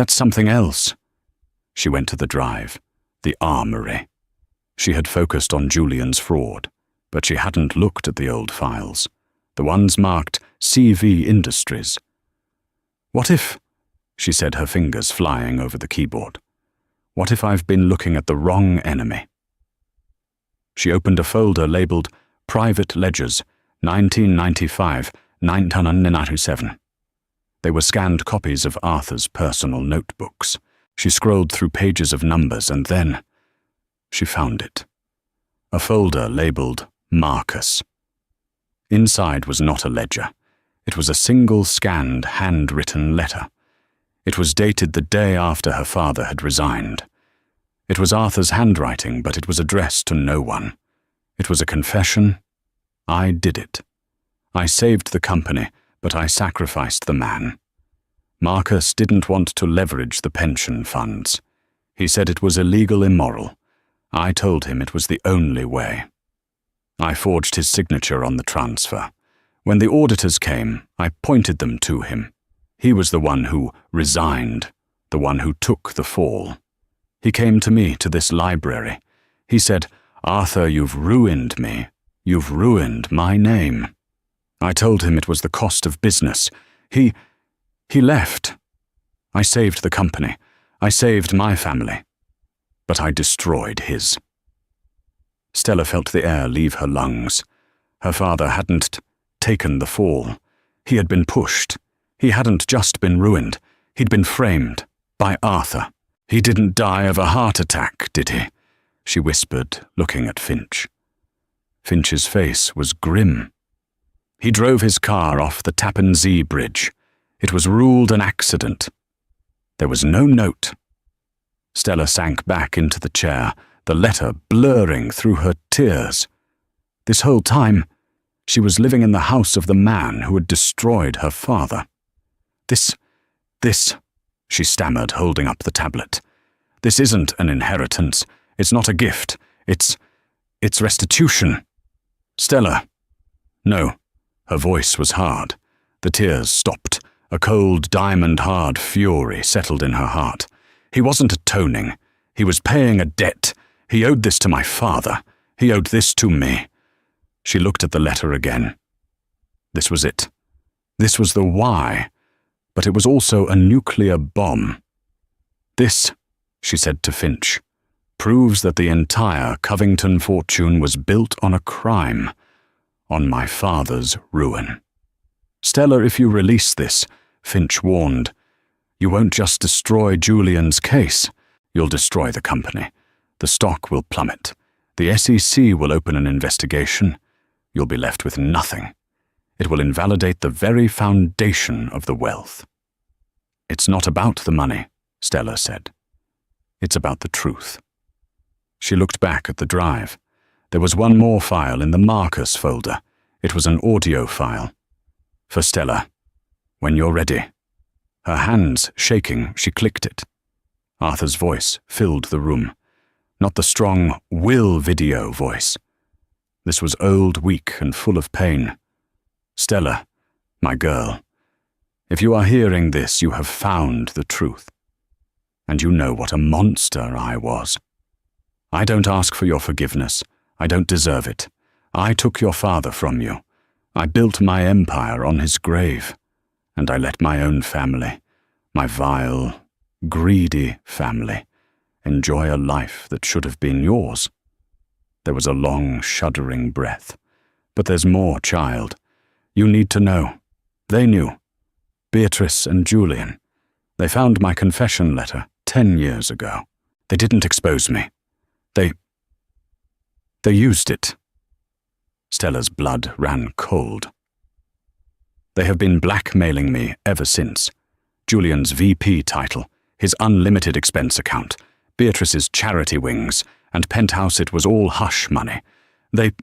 something else." She went to the drive, the armory. She had focused on Julian's fraud, but she hadn't looked at the old files, the ones marked CV Industries. What if she said, her fingers flying over the keyboard. What if I've been looking at the wrong enemy? She opened a folder labeled Private Ledgers, 1995-1997. They were scanned copies of Arthur's personal notebooks. She scrolled through pages of numbers and then she found it. A folder labeled Marcus. Inside was not a ledger. It was a single scanned, handwritten letter. It was dated the day after her father had resigned. It was Arthur's handwriting, but it was addressed to no one. It was a confession. I did it. I saved the company, but I sacrificed the man. Marcus didn't want to leverage the pension funds. He said it was illegal, immoral. I told him it was the only way. I forged his signature on the transfer. When the auditors came, I pointed them to him. He was the one who resigned, the one who took the fall. He came to me, to this library. He said, "Arthur, you've ruined me. You've ruined my name." I told him it was the cost of business. He left. I saved the company. I saved my family. But I destroyed his. Stella felt the air leave her lungs. Her father hadn't taken the fall. He had been pushed. He hadn't just been ruined. He'd been framed by Arthur. He didn't die of a heart attack, did he? She whispered, looking at Finch. Finch's face was grim. He drove his car off the Tappan Zee Bridge. It was ruled an accident. There was no note. Stella sank back into the chair, the letter blurring through her tears. This whole time, she was living in the house of the man who had destroyed her father. This, she stammered, holding up the tablet. This isn't an inheritance. It's not a gift. It's restitution. Stella. No. Her voice was hard. The tears stopped. A cold, diamond-hard fury settled in her heart. He wasn't atoning. He was paying a debt. He owed this to my father. He owed this to me. She looked at the letter again. This was it. This was the why. But it was also a nuclear bomb. This, she said to Finch, proves that the entire Covington fortune was built on a crime, on my father's ruin. Stella, if you release this, Finch warned, you won't just destroy Julian's case, you'll destroy the company. The stock will plummet. The SEC will open an investigation. You'll be left with nothing. It will invalidate the very foundation of the wealth. It's not about the money, Stella said. It's about the truth. She looked back at the drive. There was one more file in the Marcus folder. It was an audio file. For Stella, when you're ready. Her hands shaking, she clicked it. Arthur's voice filled the room. Not the strong will video voice. This was old, weak, and full of pain. Stella, my girl, if you are hearing this, you have found the truth. And you know what a monster I was. I don't ask for your forgiveness. I don't deserve it. I took your father from you. I built my empire on his grave. And I let my own family, my vile, greedy family, enjoy a life that should have been yours. There was a long, shuddering breath. But there's more, child. You need to know. They knew. Beatrice and Julian. They found my confession letter 10 years ago. They didn't expose me. They used it. Stella's blood ran cold. They have been blackmailing me ever since. Julian's VP title, his unlimited expense account, Beatrice's charity wings, and Penthouse, it was all hush money. They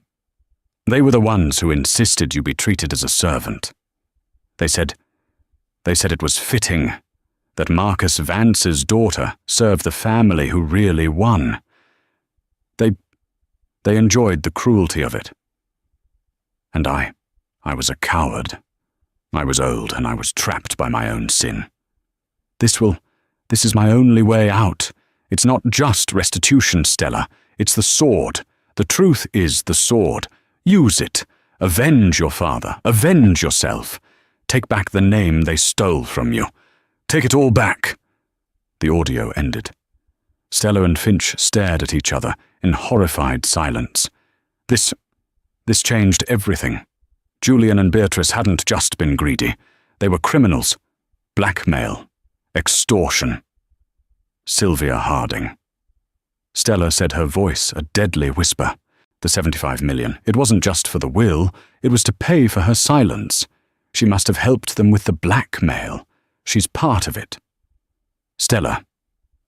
were the ones who insisted you be treated as a servant. They said it was fitting that Marcus Vance's daughter serve the family who really won. They enjoyed the cruelty of it. And I was a coward. I was old and I was trapped by my own sin. This is my only way out. It's not just restitution, Stella. It's the sword. The truth is the sword. Use it. Avenge your father. Avenge yourself. Take back the name they stole from you. Take it all back." The audio ended. Stella and Finch stared at each other in horrified silence. This changed everything. Julian and Beatrice hadn't just been greedy. They were criminals. Blackmail. Extortion. Sylvia Harding. Stella said, her voice a deadly whisper. The $75 million. It wasn't just for the will. It was to pay for her silence. She must have helped them with the blackmail. She's part of it. Stella.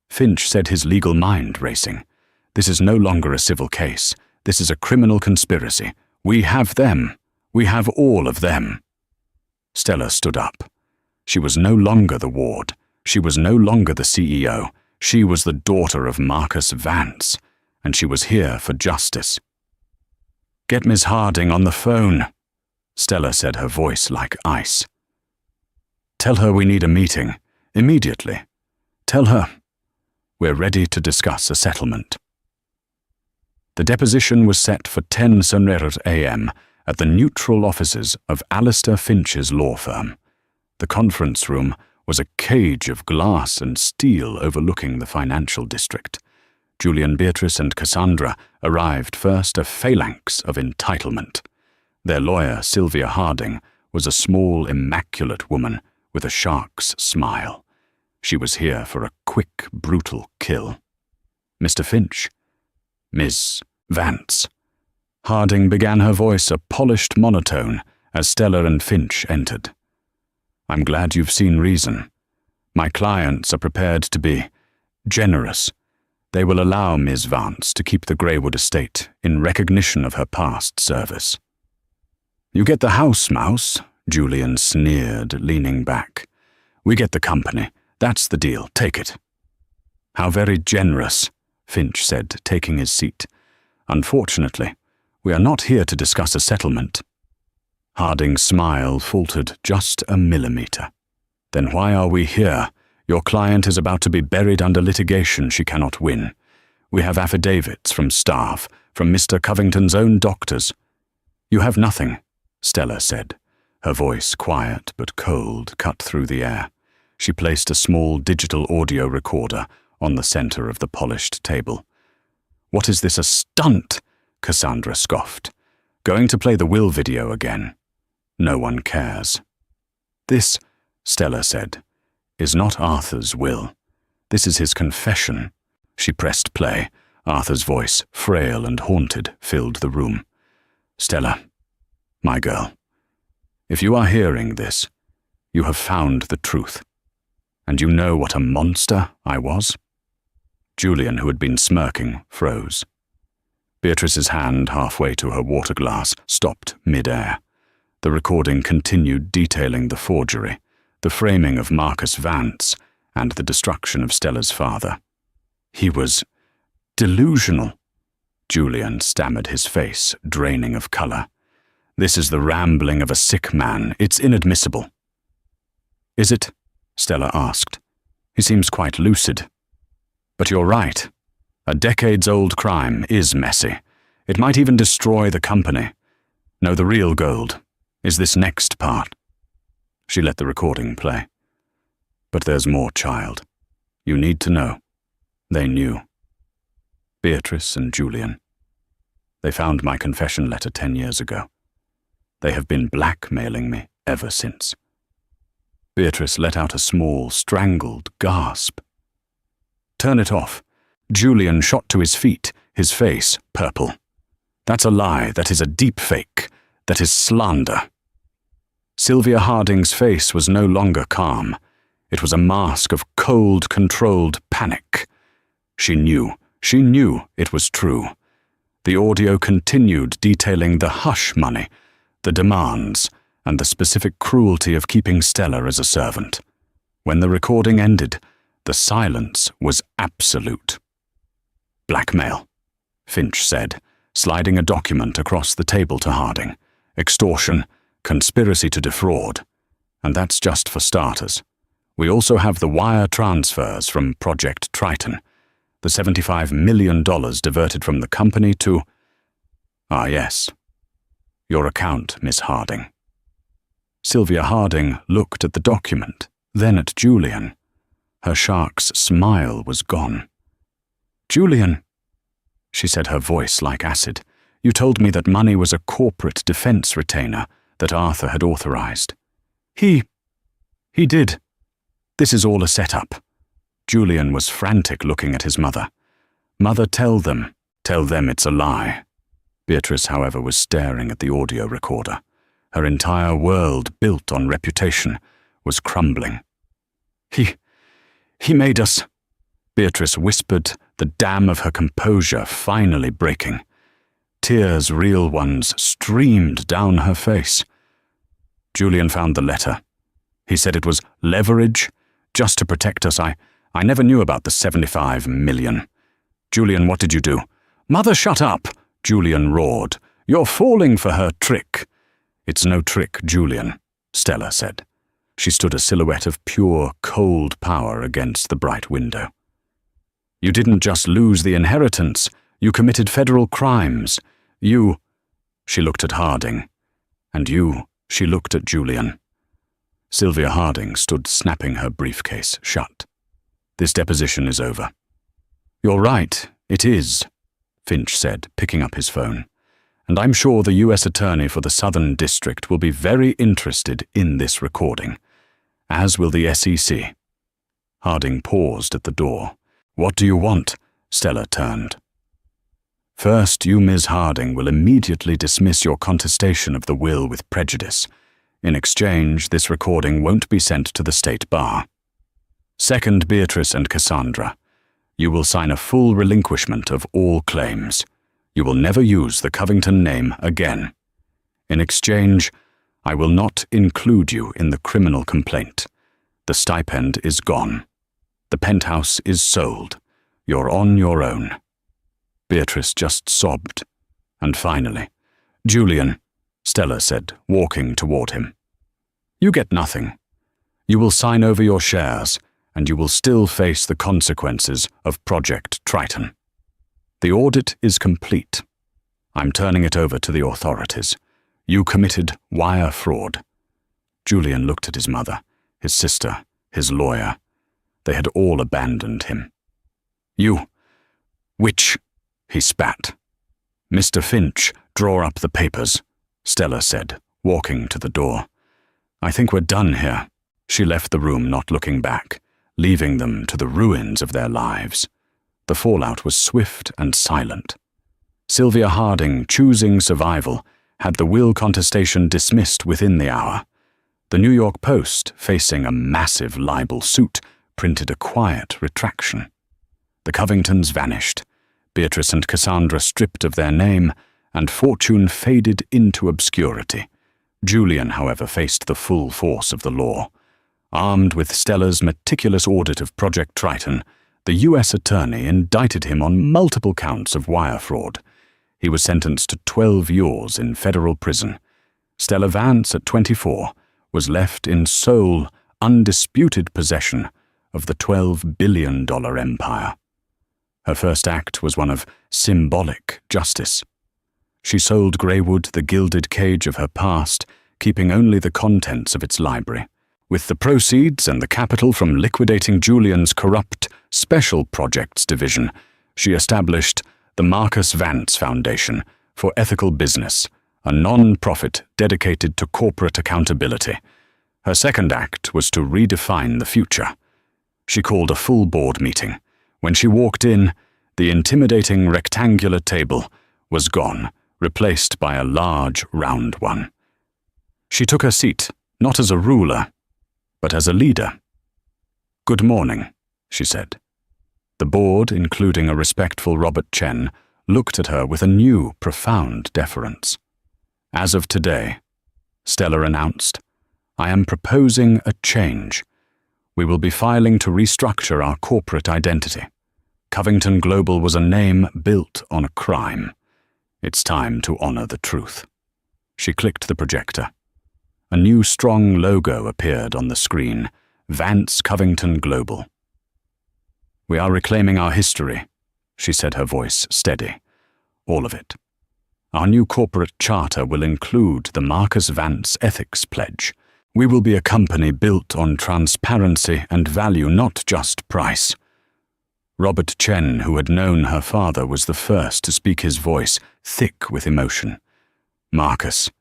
Finch said, his legal mind racing. This is no longer a civil case. This is a criminal conspiracy. We have them. We have all of them. Stella stood up. She was no longer the ward. She was no longer the CEO. She was the daughter of Marcus Vance, and she was here for justice. "Get Miss Harding on the phone," Stella said, her voice like ice. "Tell her we need a meeting, immediately. Tell her we're ready to discuss a settlement." The deposition was set for 10 Sonreros a.m. at the neutral offices of Alistair Finch's law firm. The conference room was a cage of glass and steel overlooking the financial district. Julian, Beatrice, and Cassandra arrived first, a phalanx of entitlement. Their lawyer, Sylvia Harding, was a small, immaculate woman with a shark's smile. She was here for a quick, brutal kill. Mr. Finch. Ms. Vance. Harding began, her voice a polished monotone as Stella and Finch entered. "I'm glad you've seen reason. My clients are prepared to be generous. They will allow Ms. Vance to keep the Greywood estate in recognition of her past service." "You get the house, Mouse," Julian sneered, leaning back. "We get the company. That's the deal. Take it." "How very generous," Finch said, taking his seat. "Unfortunately, we are not here to discuss a settlement." Harding's smile faltered just a millimeter. "Then why are we here? Your client is about to be buried under litigation she cannot win. We have affidavits from staff, from Mr. Covington's own doctors." "You have nothing," Stella said. Her voice, quiet but cold, cut through the air. She placed a small digital audio recorder on the center of the polished table. "What is this, a stunt?" Cassandra scoffed. "Going to play the will video again? No one cares." "This," Stella said, "is not Arthur's will. This is his confession." She pressed play. Arthur's voice, frail and haunted, filled the room. "Stella, my girl, if you are hearing this, you have found the truth. And you know what a monster I was?" Julian, who had been smirking, froze. Beatrice's hand, halfway to her water glass, stopped mid-air. The recording continued detailing the forgery, the framing of Marcus Vance, and the destruction of Stella's father. "He was delusional," Julian stammered, his face draining of color. "This is the rambling of a sick man. It's inadmissible." "Is it?" Stella asked. "He seems quite lucid." "But you're right. A decades-old crime is messy. It might even destroy the company. No, the real gold is this next part." She let the recording play. "But there's more, child. You need to know." They knew. Beatrice and Julian. They found my confession letter 10 years ago. They have been blackmailing me ever since. Beatrice let out a small, strangled gasp. "Turn it off." Julian shot to his feet, his face purple. "That's a lie. That is a deep fake. That is slander." Sylvia Harding's face was no longer calm. It was a mask of cold, controlled panic. She knew it was true. The audio continued detailing the hush money, the demands, and the specific cruelty of keeping Stella as a servant. When the recording ended, the silence was absolute. "Blackmail," Finch said, sliding a document across the table to Harding. "Extortion, conspiracy to defraud. And that's just for starters. We also have the wire transfers from Project Triton, the $75 million diverted from the company to—" "Ah, yes. Your account, Miss Harding." Sylvia Harding looked at the document, then at Julian. Her shark's smile was gone. "Julian," she said, her voice like acid, "you told me that money was a corporate defense retainer that Arthur had authorized." He did. This is all a setup." Julian was frantic, looking at his mother. "Mother, tell them it's a lie." Beatrice, however, was staring at the audio recorder. Her entire world, built on reputation, was crumbling. He made us," Beatrice whispered, the dam of her composure finally breaking. Tears, real ones, streamed down her face. Julian found the letter. He said it was leverage, just to protect us. I never knew about the 75 million. "Julian, what did you do?" "Mother, shut up!" Julian roared. "You're falling for her trick." "It's no trick, Julian," Stella said. She stood a silhouette of pure, cold power against the bright window. "You didn't just lose the inheritance. You committed federal crimes. You—" She looked at Harding. "And you," she looked at Julian. Sylvia Harding stood snapping her briefcase shut. "This deposition is over." "You're right, it is," Finch said, picking up his phone. "And I'm sure the U.S. Attorney for the Southern District will be very interested in this recording, as will the SEC. Harding paused at the door. "What do you want?" Stella turned. "First, you, Ms. Harding, will immediately dismiss your contestation of the will with prejudice. In exchange, this recording won't be sent to the State Bar. Second, Beatrice and Cassandra, you will sign a full relinquishment of all claims. You will never use the Covington name again. In exchange, I will not include you in the criminal complaint. The stipend is gone. The penthouse is sold. You're on your own." Beatrice just sobbed. And finally, "Julian," Stella said, walking toward him. "You get nothing. You will sign over your shares, and you will still face the consequences of Project Triton. The audit is complete. I'm turning it over to the authorities. You committed wire fraud." Julian looked at his mother, his sister, his lawyer. They had all abandoned him. "You, witch," he spat. "Mr. Finch, draw up the papers," Stella said, walking to the door. "I think we're done here." She left the room, not looking back, leaving them to the ruins of their lives. The fallout was swift and silent. Sylvia Harding, choosing survival, had the will contestation dismissed within the hour. The New York Post, facing a massive libel suit, printed a quiet retraction. The Covingtons vanished, Beatrice and Cassandra stripped of their name, and fortune faded into obscurity. Julian, however, faced the full force of the law. Armed with Stella's meticulous audit of Project Triton, the U.S. Attorney indicted him on multiple counts of wire fraud. He was sentenced to 12 years in federal prison. Stella Vance, at 24, was left in sole, undisputed possession of the $12 billion empire. Her first act was one of symbolic justice. She sold Greywood the gilded cage of her past, keeping only the contents of its library. With the proceeds and the capital from liquidating Julian's corrupt Special Projects Division, she established the Marcus Vance Foundation for Ethical Business, a non-profit dedicated to corporate accountability. Her second act was to redefine the future. She called a full board meeting. When she walked in, the intimidating rectangular table was gone, replaced by a large, round one. She took her seat, not as a ruler, but as a leader. "Good morning," she said. The board, including a respectful Robert Chen, looked at her with a new, profound deference. "As of today," Stella announced, "I am proposing a change. We will be filing to restructure our corporate identity. Covington Global was a name built on a crime. It's time to honor the truth." She clicked the projector. A new strong logo appeared on the screen, Vance Covington Global. "We are reclaiming our history," she said, her voice steady. "All of it. Our new corporate charter will include the Marcus Vance Ethics Pledge, We will be a company built on transparency and value, not just price. Robert Chen, who had known her father, was the first to speak, his voice thick with emotion. Marcus,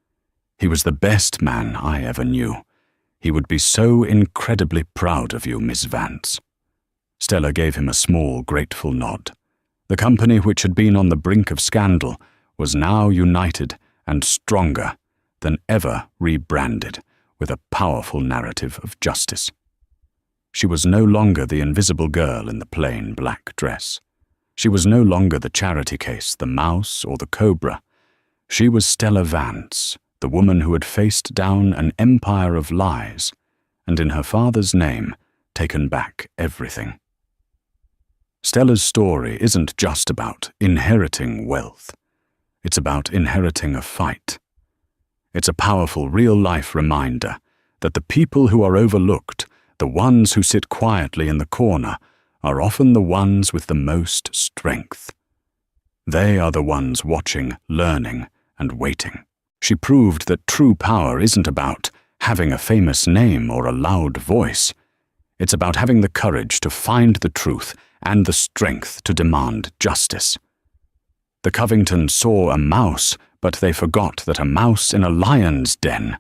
he was the best man I ever knew. He would be so incredibly proud of you, Miss Vance. Stella gave him a small, grateful nod. The company, which had been on the brink of scandal, was now united and stronger than ever, rebranded with a powerful narrative of justice. She was no longer the invisible girl in the plain black dress. She was no longer the charity case, the mouse, or the cobra. She was Stella Vance, the woman who had faced down an empire of lies, and in her father's name, taken back everything. Stella's story isn't just about inheriting wealth. It's about inheriting a fight. It's a powerful, real-life reminder that the people who are overlooked, the ones who sit quietly in the corner, are often the ones with the most strength. They are the ones watching, learning, and waiting. She proved that true power isn't about having a famous name or a loud voice. It's about having the courage to find the truth and the strength to demand justice. The Covingtons saw a mouse, but they forgot that a mouse in a lion's den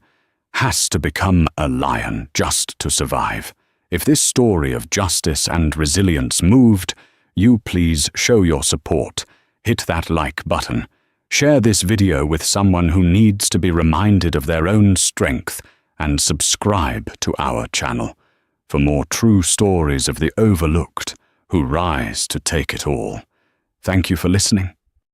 has to become a lion just to survive. If this story of justice and resilience moved, you please show your support. Hit that like button. Share this video with someone who needs to be reminded of their own strength, and subscribe to our channel for more true stories of the overlooked who rise to take it all. Thank you for listening.